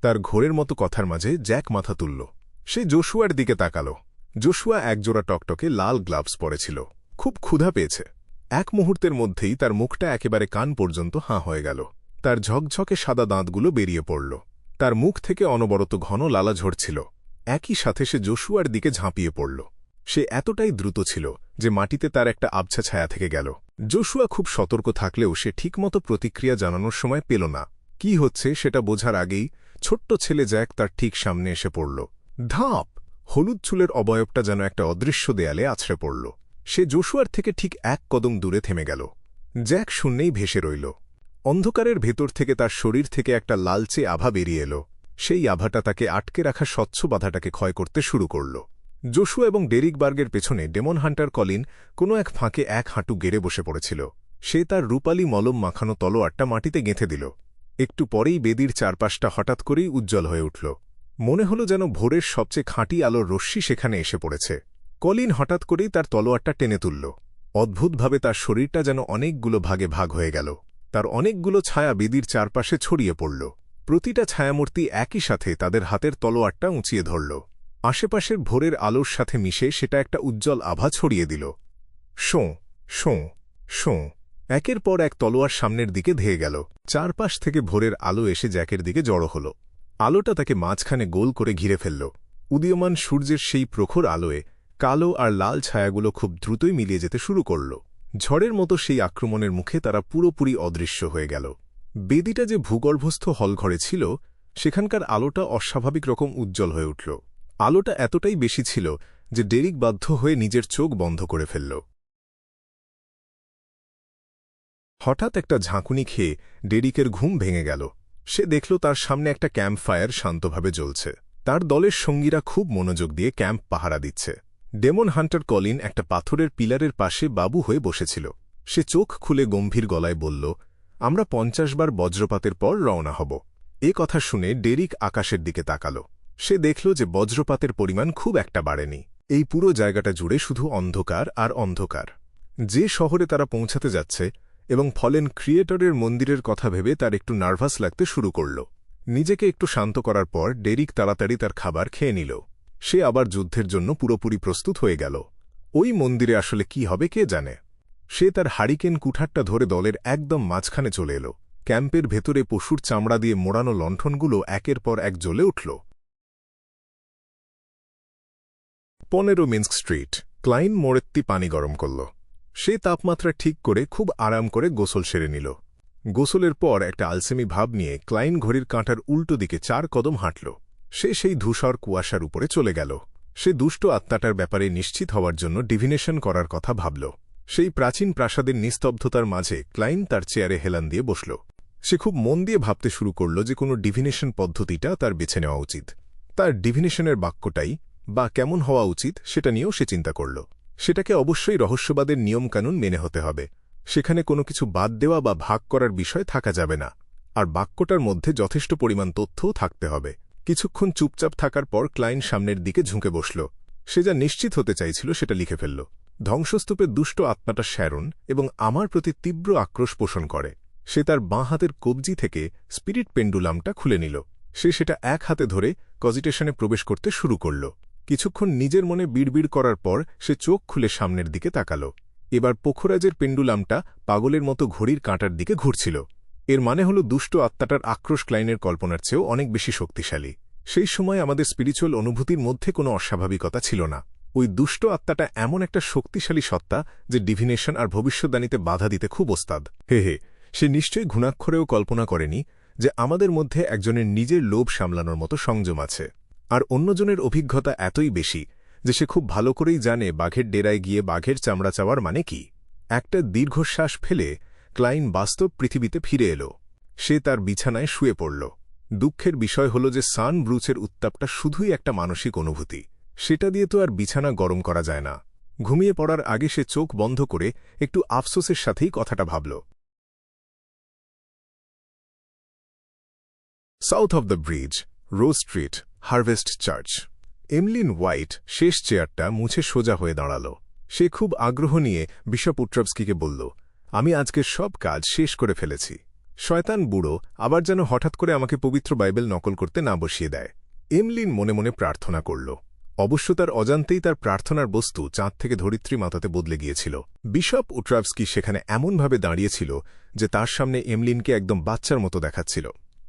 তার ঘোরের মতো কথার মাঝে জ্যাক মাথা তুলল। সে জোশুয়ার দিকে তাকাল। জোশুয়া একজোড়া টকটকে লাল গ্লাভস পরেছিল। খুব ক্ষুধা পেয়েছে। এক মুহূর্তের মধ্যেই তার মুখটা একেবারে কান পর্যন্ত হাঁ হয়ে গেল। তার ঝকঝকে সাদা দাঁতগুলো বেরিয়ে পড়ল। তার মুখ থেকে অনবরত ঘন লালা ঝরছিল। একই সাথে সে জোশুয়ার দিকে ঝাঁপিয়ে পড়ল। সে এতটাই দ্রুত ছিল যে মাটিতে তার একটা আবছা ছায়া থেকে গেল। জোশুয়া খুব সতর্ক থাকলেও সে ঠিকমতো প্রতিক্রিয়া জানানোর সময় পেল না। কি হচ্ছে সেটা বোঝার আগেই ছোট্ট ছেলে জ্যাক তার ঠিক সামনে এসে পড়ল। ধাপ! হলুদ চুলের অবয়বটা যেন একটা অদৃশ্য দেয়ালে আছড়ে পড়ল। সে জোশুয়ার থেকে ঠিক এক কদম দূরে থেমে গেল। জ্যাক শূন্যেই ভেসে রইল। অন্ধকারের ভেতর থেকে তার শরীর থেকে একটা লালচে আভা বেরিয়ে এল। সেই আভাটা তাকে আটকে রাখা স্বচ্ছ বাধাটাকে ক্ষয় করতে শুরু করল। জোশুয়া এবং ডেরিকবার্গের পেছনে ডেমন হান্টার কলিন কোনো এক ফাঁকে এক হাঁটু গেড়ে বসে পড়েছিল। সে তার রূপালী মলম মাখানো তলোয়ারটা মাটিতে গেঁথে দিল। একটু পরেই বেদির চারপাশটা হঠাৎ করেই উজ্জ্বল হয়ে উঠল। মনে হল যেন ভোরের সবচেয়ে খাঁটি আলোর রশ্মি সেখানে এসে পড়েছে। কলিন হঠাৎ করেই তার তলোয়ারটা টেনে তুলল। অদ্ভুতভাবে তার শরীরটা যেন অনেকগুলো ভাগে ভাগ হয়ে গেল। তার অনেকগুলো ছায়া বেদির চারপাশে ছড়িয়ে পড়ল। প্রতিটা ছায়ামূর্তি একই সাথে তাদের হাতের তলোয়ারটা উঁচিয়ে ধরল। আশেপাশের ভোরের আলোর সাথে মিশে সেটা একটা উজ্জ্বল আভা ছড়িয়ে দিল। শোঁ শোঁ শোঁ! একের পর এক তলোয়ার সামনের দিকে ধেয়ে গেল। চারপাশ থেকে ভোরের আলো এসে জ্যাকের দিকে জড়ো হল। আলোটা তাকে মাঝখানে গোল করে ঘিরে ফেলল। উদীয়মান সূর্যের সেই প্রখর আলোয় কালো আর লাল ছায়াগুলো খুব দ্রুতই মিলিয়ে যেতে শুরু করল। ঝড়ের মতো সেই আক্রমণের মুখে তারা পুরোপুরি অদৃশ্য হয়ে গেল। বেদিটা যে ভূগর্ভস্থ হলঘরে ছিল সেখানকার আলোটা অস্বাভাবিক রকম উজ্জ্বল হয়ে উঠল। আলোটা এতটাই বেশি ছিল যে ডেরিক বাধ্য হয়ে নিজের চোখ বন্ধ করে ফেলল। হঠাৎ একটা ঝাঁকুনি খেয়ে ডেরিকের ঘুম ভেঙে গেল। সে দেখল তার সামনে একটা ক্যাম্প ফায়ার শান্তভাবে জ্বলছে। তার দলের সঙ্গীরা খুব মনোযোগ দিয়ে ক্যাম্প পাহারা দিচ্ছে। ডেমন হান্টার কলিন একটা পাথরের পিলারের পাশে বাবু হয়ে বসেছিল। সে চোখ খুলে গম্ভীর গলায় বলল, আমরা 50 বার বজ্রপাতের পর রওনা হব। এ কথা শুনে ডেরিক আকাশের দিকে তাকাল। সে দেখল যে বজ্রপাতের পরিমাণ খুব একটা বাড়েনি। এই পুরো জায়গাটা জুড়ে শুধু অন্ধকার আর অন্ধকার। যে শহরে তারা পৌঁছাতে যাচ্ছে এবং ফলেন ক্রিয়েটরের মন্দিরের কথা ভেবে তার একটু নার্ভাস লাগতে শুরু করল। নিজেকে একটু শান্ত করার পর ডেরিক তাড়াতাড়ি তার খাবার খেয়ে নিল। সে আবার যুদ্ধের জন্য পুরোপুরি প্রস্তুত হয়ে গেল। ওই মন্দিরে আসলে কি হবে কে জানে। সে তার হারিকেন কুঠারটা ধরে দলের একদম মাঝখানে চলে এল। ক্যাম্পের ভেতরে পশুর চামড়া দিয়ে মোড়ানো লণ্ঠনগুলো একের পর এক জ্বলে উঠল। 15 মিন্স্ক স্ট্রিট। ক্লাইন মোড়েত্তি পানি গরম করল। সে তাপমাত্রা ঠিক করে খুব আরাম করে গোসল সেরে নিল। গোসলের পর একটা আলসেমি ভাব নিয়ে ক্লাইন ঘড়ির কাঁটার উল্টো দিকে 4 কদম হাঁটল। সে সেই ধূসর কুয়াশার উপরে চলে গেল। সে দুষ্ট আত্মাটার ব্যাপারে নিশ্চিত হওয়ার জন্য ডিভিনেশন করার কথা ভাবল। সেই প্রাচীন প্রাসাদের নিস্তব্ধতার মাঝে ক্লাইন তার চেয়ারে হেলান দিয়ে বসল। সে খুব মন দিয়ে ভাবতে শুরু করল যে কোনো ডিভিনেশন পদ্ধতিটা তার বেছে নেওয়া উচিত। তার ডিভিনেশনের বাক্যটাই বা কেমন হওয়া উচিত সেটা নিয়েও সে চিন্তা করল। সেটাকে অবশ্যই রহস্যবাদের নিয়মকানুন মেনে হতে হবে। সেখানে কোনো কিছু বাদ দেওয়া বা ভাগ করার বিষয় থাকা যাবে না। আর বাক্যটার মধ্যে যথেষ্ট পরিমাণ তথ্যও থাকতে হবে। কিছুক্ষণ চুপচাপ থাকার পর ক্লাইন সামনের দিকে ঝুঁকে বসল। সে যা নিশ্চিত হতে চাইছিল সেটা লিখে ফেলল। ধ্বংসস্তূপের দুষ্ট আত্মাটা শ্যারন এবং আমার প্রতি তীব্র আক্রোশ পোষণ করে। সে তার বাঁ হাতের কবজি থেকে স্পিরিট পেন্ডুলামটা খুলে নিল। সে সেটা এক হাতে ধরে কজিটেশনে প্রবেশ করতে শুরু করল। কিছুক্ষণ নিজের মনে বিড়বিড় করার পর সে চোখ খুলে সামনের দিকে তাকাল। এবার পোখরাজের পেন্ডুলামটা পাগলের মতো ঘড়ির কাঁটার দিকে ঘুরছিল। এর মানে হল দুষ্ট আত্মাটার আক্রোশ ক্লাইনের কল্পনার চেয়েও অনেক বেশি শক্তিশালী। সেই সময় আমাদের স্পিরিচুয়াল অনুভূতির মধ্যে কোনো অস্বাভাবিকতা ছিল না। ওই দুষ্ট আত্মাটা এমন একটা শক্তিশালী সত্তা যে ডিভিনেশন আর ভবিষ্যদ্বাণীতে বাধা দিতে খুব ওস্তাদ। হে হে, সে নিশ্চয়ই ঘুণাক্ষরেও কল্পনা করেনি যে আমাদের মধ্যে একজনের নিজের লোভ সামলানোর মতো সংযম আছে। আর অন্যজনের অভিজ্ঞতা এতই বেশি যে সে খুব ভালো করেই জানে বাঘের ডেরায় গিয়ে বাঘের চামড়া চাওয়ার মানে কি। একটা দীর্ঘশ্বাস ফেলে ক্লাইন বাস্তব পৃথিবীতে ফিরে এল। সে তার বিছানায় শুয়ে পড়ল। দুঃখের বিষয় হল যে সান ব্রুচের উত্তাপটা শুধুই একটা মানসিক অনুভূতি। সেটা দিয়ে তো আর বিছানা গরম করা যায় না। ঘুমিয়ে পড়ার আগে সে চোখ বন্ধ করে একটু আফসোসের সাথেই কথাটা ভাবল। South of the bridge, rose street, harvest church. Emlyn White শেষ চেয়ারটা মুছে সোজা হয়ে দাঁড়াল। সে খুব আগ্রহ নিয়ে বিশপ উট্রাভস্কিকে বলল, আমি আজকের সব কাজ শেষ করে ফেলেছি। শয়তান বুড়ো আবার যেন হঠাৎ করে আমাকে পবিত্র বাইবেল নকল করতে না বসিয়ে দেয়। এমলিন মনে মনে প্রার্থনা করল। অবশ্য তার অজান্তেই তার প্রার্থনার বস্তু চাঁদ থেকে ধরিত্রী মাতাতে বদলে গিয়েছিল। বিশপ উট্রাভস্কি সেখানে এমনভাবে দাঁড়িয়েছিল যে তার সামনে এমলিনকে একদম বাচ্চার মতো দেখাচ্ছিল।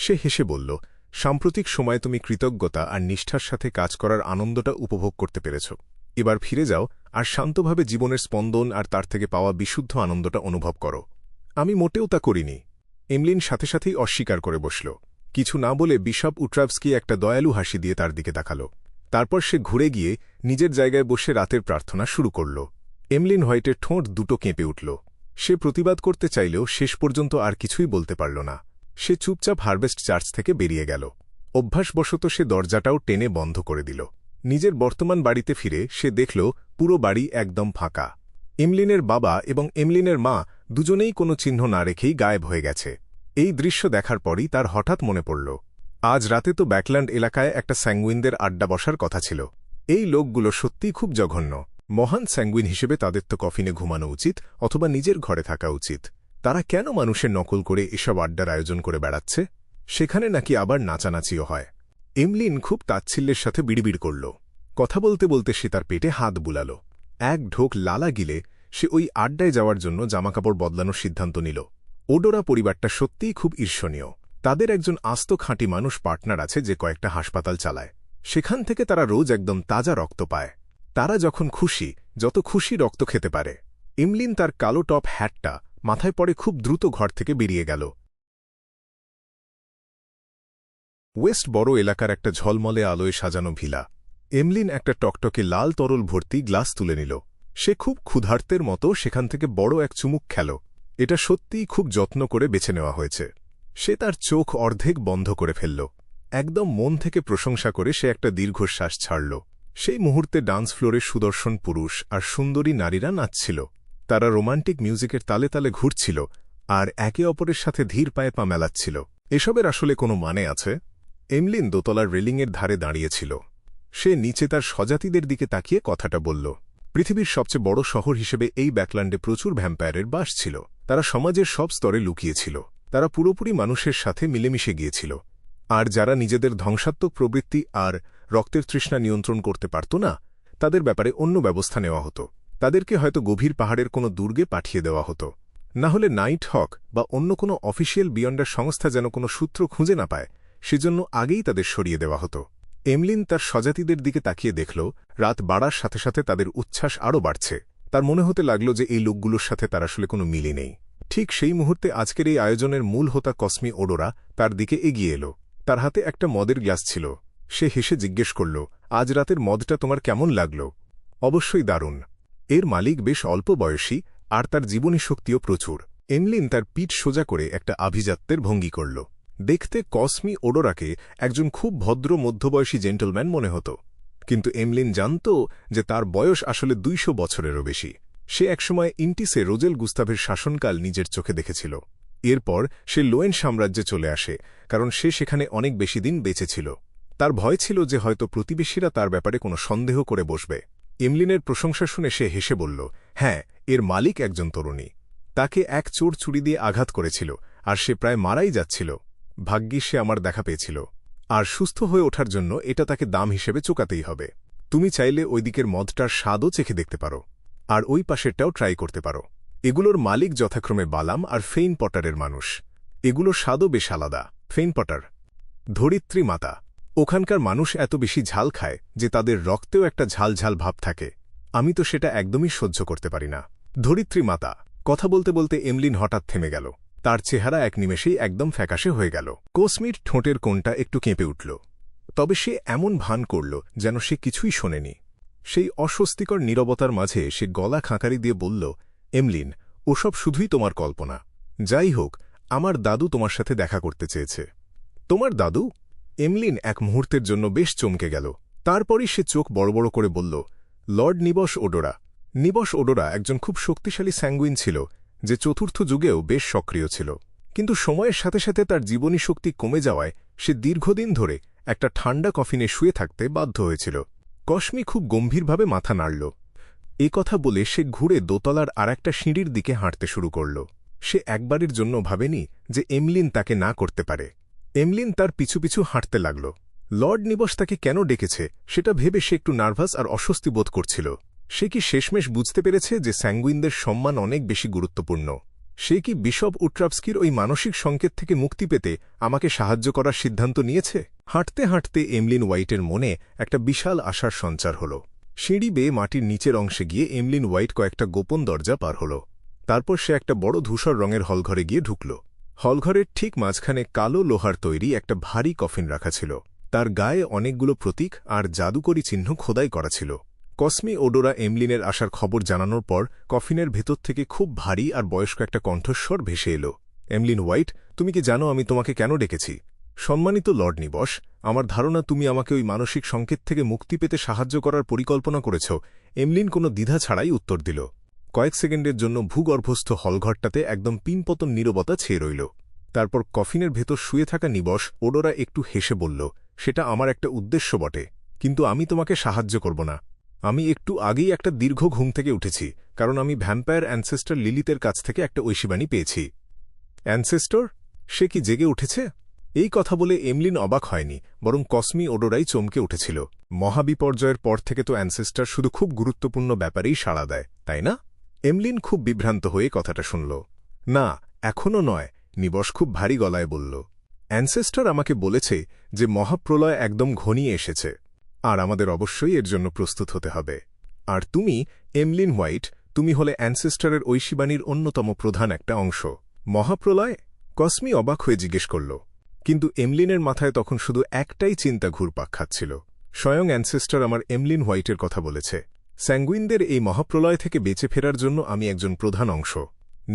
সে হেসে বলল, সাম্প্রতিক সময়ে তুমি কৃতজ্ঞতা আর নিষ্ঠার সাথে কাজ করার আনন্দটা উপভোগ করতে পেরেছ। এবার ফিরে যাও আর শান্তভাবে জীবনের স্পন্দন আর তার থেকে পাওয়া বিশুদ্ধ আনন্দটা অনুভব করো। আমি মোটেও তা করিনি। এমলিন সাথে সাথেই অস্বীকার করে বসল। কিছু না বলে বিশপ উট্রাভস্কি একটা দয়ালু হাসি দিয়ে তার দিকে তাকাল। তারপর সে ঘুরে গিয়ে নিজের জায়গায় বসে রাতের প্রার্থনা শুরু করল। এমলিন হোয়াইটের ঠোঁট দুটো কেঁপে উঠল। সে প্রতিবাদ করতে চাইলেও শেষ পর্যন্ত আর কিছুই বলতে পারল না। সে চুপচাপ হারভেস্ট চার্চ থেকে বেরিয়ে গেল। অভ্যাসবশত সে দরজাটাও টেনে বন্ধ করে দিল। নিজের বর্তমান বাড়িতে ফিরে সে দেখল পুরো বাড়ি একদম ফাঁকা। এমলিনের বাবা এবং এমলিনের মা দুজনেই কোনো চিহ্ন না রেখেই গায়েব হয়ে গেছে। এই দৃশ্য দেখার পরই তার হঠাৎ মনে পড়ল, আজ রাতে তো ব্যাকল্যান্ড এলাকায় একটা স্যাঙ্গুইনদের আড্ডা বসার কথা ছিল। এই লোকগুলো সত্যিই খুব জঘন্য। মহান স্যাঙ্গুইন হিসেবে তাদের তো কফিনে ঘুমানো উচিত অথবা নিজের ঘরে থাকা উচিত। তারা কেন মানুষের নকল করে এসব আড্ডার আয়োজন করে বেড়াচ্ছে? সেখানে নাকি আবার নাচানাচিও হয়। এমলিন খুব তাচ্ছিল্যের সাথে বিড়বিড় করল। কথা বলতে বলতে সে তার পেটে হাত বুলাল। এক ঢোক লালা গিলে সে ওই আড্ডায় যাওয়ার জন্য জামাকাপড় বদলানোর সিদ্ধান্ত নিল। ওডোরা পরিবারটা সত্যিই খুব ঈর্ষণীয়। তাদের একজন আস্ত খাঁটি মানুষ পার্টনার আছে যে কয়েকটা হাসপাতাল চালায়। সেখান থেকে তারা রোজ একদম তাজা রক্ত পায়। তারা যখন খুশি, যত খুশি রক্ত খেতে পারে। এমলিন তার কালো টপ হ্যাটটা মাথায় পড়ে খুব দ্রুত ঘর থেকে বেরিয়ে গেল। ওয়েস্ট বড় এলাকার একটা ঝলমলে আলোয় সাজানো ভিলা। এমলিন একটা টকটকে লাল তরল ভর্তি গ্লাস তুলে নিল। সে খুব ক্ষুধার্তের মতো সেখান থেকে বড় এক চুমুক খেল। এটা সত্যিই খুব যত্ন করে বেছে নেওয়া হয়েছে। সে তার চোখ অর্ধেক বন্ধ করে ফেলল। একদম মন থেকে প্রশংসা করে সে একটা দীর্ঘশ্বাস ছাড়ল। সেই মুহূর্তে ডান্স ফ্লোরে সুদর্শন পুরুষ আর সুন্দরী নারীরা নাচছিল। তারা রোমান্টিক মিউজিকের তালে তালে ঘুরছিল আর একে অপরের সাথে ধীর পায়ে পা মেলাচ্ছিল। এসবের আসলে কোনো মানে আছে? এমলিন দোতলার রেলিংয়ের ধারে দাঁড়িয়েছিল। সে নিচে তার স্বজাতিদের দিকে তাকিয়ে কথাটা বলল। পৃথিবীর সবচেয়ে বড় শহর হিসেবে এই ব্যাকল্যান্ডে প্রচুর ভ্যাম্পায়ারের বাস ছিল। তারা সমাজের সব স্তরে লুকিয়েছিল। তারা পুরোপুরি মানুষের সাথে মিলেমিশে গিয়েছিল। আর যারা নিজেদের ধ্বংসাত্মক প্রবৃত্তি আর রক্তের তৃষ্ণা নিয়ন্ত্রণ করতে পারত না, তাদের ব্যাপারে অন্য ব্যবস্থা নেওয়া হতো। তাদেরকে হয়তো গভীর পাহাড়ের কোনো দুর্গে পাঠিয়ে দেওয়া হতো, না হলে নাইট হক বা অন্য কোনো অফিসিয়াল বিয়ন্ডার সংস্থা যেন কোনো সূত্র খুঁজে না পায়, সেজন্য আগেই তাদের সরিয়ে দেওয়া হতো। এমলিন তার স্বজাতিদের দিকে তাকিয়ে দেখল, রাত বাড়ার সাথে সাথে তাদের উচ্ছ্বাস আরও বাড়ছে। তার মনে হতে লাগল যে এই লোকগুলোর সাথে তার আসলে কোনো মিলই নেই। ঠিক সেই মুহূর্তে আজকের এই আয়োজনের মূল হোতা কসমি ওডোরা তার দিকে এগিয়ে এলো। তার হাতে একটা মদের গ্লাস ছিল। সে হেসে জিজ্ঞেস করল, আজ রাতের মদটা তোমার কেমন লাগল? অবশ্যই দারুণ। এর মালিক বেশ অল্প বয়সী আর তার জীবনী শক্তিও প্রচুর। এমলিন তার পিঠ সোজা করে একটা আভিজাত্যের ভঙ্গি করল। দেখতে কসমি ওডোরাকে একজন খুব ভদ্র মধ্যবয়সী জেন্টলম্যান মনে হতো, কিন্তু এমলিন জানত যে তার বয়স আসলে 200 বছরেরও বেশি। সে একসময় ইন্টিসে রোজেল গুস্তাভের শাসনকাল নিজের চোখে দেখেছিল। এরপর সে লোয়েন সাম্রাজ্যে চলে আসে, কারণ সে সেখানে অনেক বেশি দিন বেঁচে ছিল। তার ভয় ছিল যে হয়তো প্রতিবেশীরা তার ব্যাপারে কোনো সন্দেহ করে বসবে। এমলিনের প্রশংসা শুনে সে হেসে বলল, হ্যাঁ, এর মালিক একজন তরুণী। তাকে এক চোর ছুরি দিয়ে আঘাত করেছিল আর সে প্রায় মারাই যাচ্ছিল। ভাগ্যিস সে আমার দেখা পেয়েছিল। আর সুস্থ হয়ে ওঠার জন্য এটা তাকে দাম হিসেবে চোকাতেই হবে। তুমি চাইলে ওই দিকের মদটার স্বাদও চেখে দেখতে পারো, আর ওই পাশেরটাও ট্রাই করতে পারো। এগুলোর মালিক যথাক্রমে বালাম আর ফেইন পটারের মানুষ। এগুলোর স্বাদও বেশ আলাদা। ফেইন পটার, ধরিত্রী মাতা। ওখানকার মানুষ এত বেশি ঝাল খায় যে তাদের রক্তেও একটা ঝাল ঝাল ভাব থাকে। আমি তো সেটা একদমই সহ্য করতে পারি না। ধরিত্রী মাতা। কথা বলতে বলতে এমলিন হঠাৎ থেমে গেল। তার চেহারা এক নিমেষেই একদম ফ্যাকাশে হয়ে গেল। কসমির ঠোঁটের কোণটা একটু কেঁপে উঠল। তবে সে এমন ভান করল যেন সে কিছুই শোনেনি। সেই অস্বস্তিকর নীরবতার মাঝে সে গলা খাঁকারি দিয়ে বলল, এমলিন, ওসব শুধুই তোমার কল্পনা। যাই হোক, আমার দাদু তোমার সাথে দেখা করতে চেয়েছে। তোমার দাদু? এমলিন এক মুহূর্তের জন্য বেশ চমকে গেল। তারপরই সে চোখ বড় বড় করে বলল, লর্ড নিবস ওডোরা। নিবস ওডোরা একজন খুব শক্তিশালী স্যাঙ্গুইন ছিল, যে চতুর্থ যুগেও বেশ সক্রিয় ছিল। কিন্তু সময়ের সাথে সাথে তার জীবনী শক্তি কমে যাওয়ায় সে দীর্ঘদিন ধরে একটা ঠান্ডা কফিনে শুয়ে থাকতে বাধ্য হয়েছিল। কসমি খুব গম্ভীরভাবে মাথা নাড়ল। এ কথা বলে সে ঘুরে দোতলার আর একটা সিঁড়ির দিকে হাঁটতে শুরু করল। সে একবারের জন্য ভাবেনি যে এমলিন তাকে না করতে পারে। এমলিন তার পিছু পিছু হাঁটতে লাগল। লর্ড নিবস তাকে কেন ডেকেছে সেটা ভেবে সে একটু নার্ভাস আর অস্বস্তি বোধ করছিল। সে কি শেষমেশ বুঝতে পেরেছে যে স্যাঙ্গুইনদের সম্মান অনেক বেশি গুরুত্বপূর্ণ? সে কি বিশপ উট্রাভস্কির ওই মানসিক সংকেত থেকে মুক্তি পেতে আমাকে সাহায্য করার সিদ্ধান্ত নিয়েছে? হাঁটতে হাঁটতে এমলিন হোয়াইটের মনে একটা বিশাল আশার সঞ্চার হল। সিঁড়ি বেয়ে মাটির নিচের অংশে গিয়ে এমলিন হোয়াইট কয়েকটা গোপন দরজা পার হল। তারপর সে একটা বড় ধূসর রঙের হলঘরে গিয়ে ঢুকল। হলঘরের ঠিক মাঝখানে কালো লোহার তৈরি একটা ভারী কফিন রাখা ছিল। তার গায়ে অনেকগুলো প্রতীক আর জাদুকরী চিহ্ন খোদাই করা ছিল। কসমি ওডোরা এমলিনের আসার খবর জানানোর পর কফিনের ভেতর থেকে খুব ভারী আর বয়স্ক একটা কণ্ঠস্বর ভেসে এল। এমলিন হোয়াইট, তুমি কি জানো আমি তোমাকে কেন ডেকেছি? সম্মানিত লর্ড নিবস, আমার ধারণা তুমি আমাকে ওই মানসিক সংকেত থেকে মুক্তি পেতে সাহায্য করার পরিকল্পনা করেছ। এমলিন কোনো দ্বিধা ছাড়াই উত্তর দিল। কয়েক সেকেন্ডের জন্য ভূগর্ভস্থ হলঘরটাতে একদম পিনপতন নীরবতা ছেয়ে রইল। তারপর কফিনের ভেতর শুয়ে থাকা নিবস ওডোরা একটু হেসে বলল, সেটা আমার একটা উদ্দেশ্য বটে, কিন্তু আমি তোমাকে সাহায্য করব না। আমি একটু আগেই একটা দীর্ঘ ঘুম থেকে উঠেছি, কারণ আমি ভ্যাম্পায়ার অ্যানসেস্টর লিলিতের কাছ থেকে একটা ঐশীবাণী পেয়েছি। অ্যানসেস্টর? সে কি জেগে উঠেছে? এই কথা বলে এমলিন অবাক হয়নি, বরং কসমি ওডোরাই চমকে উঠেছিল। মহাবিপর্যয়ের পর থেকে তো অ্যানসেস্টর শুধু খুব গুরুত্বপূর্ণ ব্যাপারেই সাড়া দেয়, তাই না? এমলিন খুব বিভ্রান্ত হয়ে কথাটা শুনল। না, এখনও নয়, নিবস খুব ভারী গলায় বলল। অ্যানসেস্টর আমাকে বলেছে যে মহাপ্রলয় একদম ঘনিয়ে এসেছে, আর আমাদের অবশ্যই এর জন্য প্রস্তুত হতে হবে। আর তুমি, এমলিন হোয়াইট, তুমি হলে অ্যানসেস্টরের ঐশীবাণীর অন্যতম প্রধান একটা অংশ। মহাপ্রলয়? কসমি অবাক হয়ে জিজ্ঞেস করল। কিন্তু এমলিনের মাথায় তখন শুধু একটাই চিন্তা ঘুরপাক খাচ্ছিল। স্বয়ং অ্যানসেস্টর আমার এমলিন হোয়াইটের কথা বলেছে। স্যাঙ্গুইনদের এই মহাপ্রলয় থেকে বেঁচে ফেরার জন্য আমি একজন প্রধান অংশ।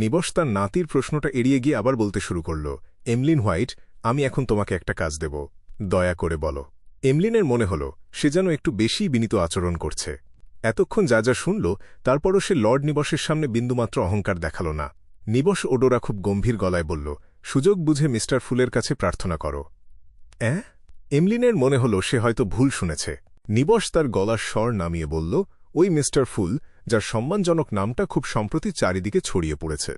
নিবস তার নাতির প্রশ্নটা এড়িয়ে গিয়ে আবার বলতে শুরু করল, এমলিন হোয়াইট, আমি এখন তোমাকে একটা কাজ দেব, দয়া করে বলো। এমলিনের মনে হল সে যেন একটু বেশি বিনীত আচরণ করছে। এতক্ষণ যা যা শুনল, তারপরও সে লর্ড নিবসের সামনে বিন্দুমাত্র অহংকার দেখাল না। নিবস ওডোরা খুব গম্ভীর গলায় বলল, সুযোগ বুঝে মিস্টার ফুলের কাছে প্রার্থনা করো। এমলিনের মনে হল সে হয়তো ভুল শুনেছে। নিবস তার গলার স্বর নামিয়ে বলল, ওই মিস্টার ফুল, যার সম্মানজনক নামটা খুব সম্প্রতি চারিদিকে ছড়িয়ে পড়েছে।